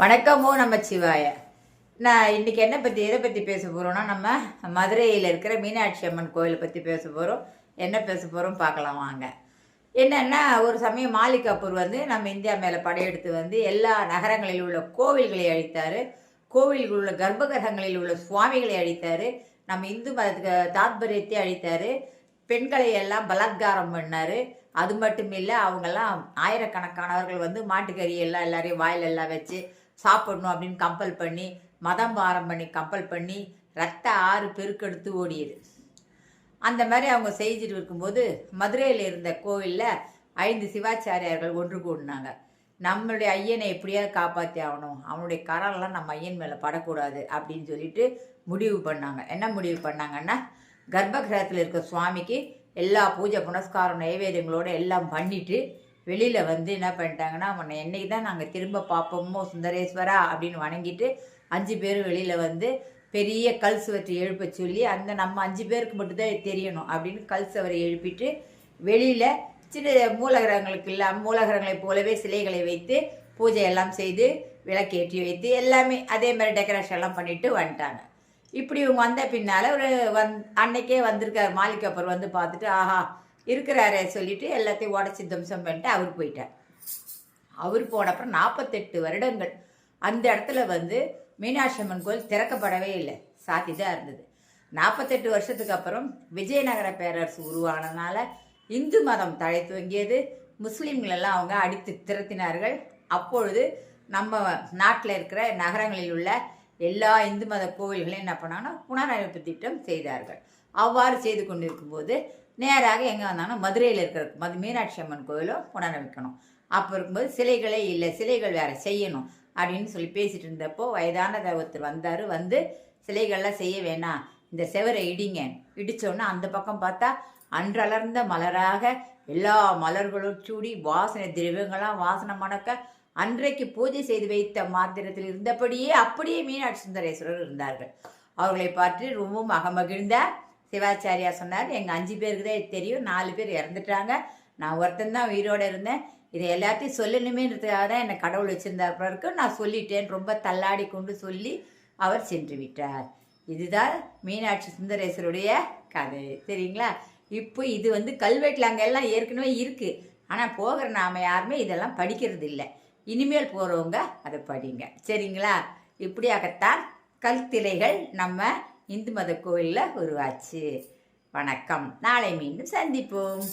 வணக்கம் நமச்சிவாய. நான் இன்னைக்கு எதை பற்றி பேச போகிறோன்னா, நம்ம மதுரையில் இருக்கிற மீனாட்சி அம்மன் கோயிலை பற்றி பேச போகிறோம். என்ன பேச போகிறோம் பார்க்கலாம் வாங்க. என்னென்னா, ஒரு சமயம் மாலிக் கபூர் நம்ம இந்தியா மேலே படையெடுத்து எல்லா நகரங்களில் உள்ள கோவில்களை அழித்தார். கோவில்களில் உள்ள கர்ப்பகிரகங்களில் உள்ள சுவாமிகளை அழித்தார். நம்ம இந்து மதத்துக்கு தாத்பரியத்தை அழித்தார். பெண்களை எல்லாம் பலாத்காரம் பண்ணார். அது மட்டும் இல்லை, அவங்கெல்லாம் ஆயிரக்கணக்கானவர்கள் மாட்டுக்கறி எல்லாம் எல்லாரையும் வாயிலெல்லாம் வச்சு சாப்பிடணும் அப்படின்னு கம்பல் பண்ணி, மதம் பாரம் பண்ணி கம்பல் பண்ணி ரத்த ஆறு பெருக்கெடுத்து ஓடியது. அந்த மாதிரி அவங்க செஞ்சுட்டு இருக்கும்போது மதுரையில் இருந்த கோவிலில் 5 சிவாச்சாரியார்கள் ஒன்று கூடினாங்க. நம்மளுடைய ஐயனை எப்படியாவது காப்பாற்றி ஆகணும், அவனுடைய கரெல்லாம் நம்ம ஐயன் மேலே படக்கூடாது அப்படின்னு சொல்லிட்டு முடிவு பண்ணாங்க. என்ன முடிவு பண்ணாங்கன்னா, கர்ப்பகிரகத்தில் இருக்க சுவாமிக்கு எல்லா பூஜை புனஸ்காரம் நைவேத்தியங்களோடு எல்லாம் பண்ணிவிட்டு வெளியில் என்ன பண்ணிட்டாங்கன்னா, அவனை என்னைக்கு தான் நாங்கள் திரும்ப பார்ப்போமோ சுந்தரேஸ்வரா அப்படின்னு வணங்கிட்டு 5 பேரும் வெளியில் பெரிய கல் சுவற்றை எழுப்ப சொல்லி, நம்ம 5 பேருக்கு மட்டும்தான் தெரியணும் அப்படின்னு கல் சுவரை எழுப்பிட்டு வெளியில் சின்ன மூலகிரகங்களைப் போலவே சிலைகளை வைத்து பூஜை எல்லாம் செய்து விளக்கேற்றி வைத்து எல்லாமே அதே மாதிரி டெக்கரேஷன் எல்லாம் பண்ணிட்டு வந்துட்டாங்க. இப்படி இவங்க வந்த பின்னால் அன்னைக்கே வந்திருக்கார் மாலிக் கபூர் பார்த்துட்டு, ஆஹா இருக்கிறாரே சொல்லிட்டு எல்லாத்தையும் உடச்சி தம்சம் பண்ணிட்டு அவர் போயிட்டார். அவர் போனப்புறம் 48 வருடங்கள் அந்த இடத்துல மீனாட்சி அம்மன் கோயில் திறக்கப்படவே இல்லை, சாத்தி தான் இருந்தது. 48 வருஷத்துக்கு அப்புறம் விஜயநகர பேரரசு உருவானதுனால இந்து மதம் தழை துவங்கியது. முஸ்லீம்களெல்லாம் அவங்க அடித்து திரட்டினார்கள். அப்பொழுது நம்ம நாட்டில் இருக்கிற நகரங்களில் உள்ள எல்லா இந்து மத கோவில்களையும் என்ன பண்ணாங்கன்னா புனரமைப்பு திட்டம் செய்தார்கள். அவ்வாறு செய்து கொண்டிருக்கும்போது நேராக எங்கே வந்தாங்கன்னா மதுரையில் இருக்கிற மீனாட்சி அம்மன் கோயிலும் புனரமைக்கணும். அப்போ இருக்கும்போது சிலைகளே இல்லை, சிலைகள் வேறு செய்யணும் அப்படின்னு சொல்லி பேசிகிட்டு இருந்தப்போ வயதான ஒருத்தர் வந்தார். சிலைகள்லாம் செய்ய வேணாம், இந்த செவரை இடிங்க. இடித்தோன்னா அந்த பக்கம் பார்த்தா அன்றளர்ந்த மலராக எல்லா மலர்களும் சூடி வாசனை திரவியங்களாம் வாசனை மணக்க அன்றைக்கு பூஜை செய்து வைத்த மாத்திரத்தில் இருந்தபடியே அப்படியே மீனாட்சி சுந்தரேஸ்வரர் இருந்தார்கள். அவர்களை பார்த்து ரொம்பவும் அகமகிழ்ந்த சிவாச்சாரியா சொன்னார், எங்கள் 5 பேருக்கு தான் தெரியும், 4 பேர் இறந்துட்டாங்க, நான் ஒருத்தந்தான் உயிரோடு இருந்தேன், இதை எல்லாத்தையும் சொல்லணுமேன்றதுக்காக தான் என்னை கடவுள் வச்சுருந்தார் பிறகு நான் சொல்லிட்டேன், ரொம்ப தள்ளாடி கொண்டு சொல்லி அவர் சென்று விட்டார். இதுதான் மீனாட்சி சுந்தரேஸ்வருடைய கதை, சரிங்களா? இப்போ இது கல்வெட்டில் அங்கெல்லாம் ஏற்கனவே இருக்குது. ஆனால் போகிற நாம யாருமே இதெல்லாம் படிக்கிறது இல்லை. இனிமேல் போகிறவங்க அதை படிங்க, சரிங்களா? இப்படியாகத்தான் கல்திலைகள் நம்ம இந்து மத கோயிலில் உருவாச்சு. வணக்கம். நாளை மீண்டும் சந்திப்போம்.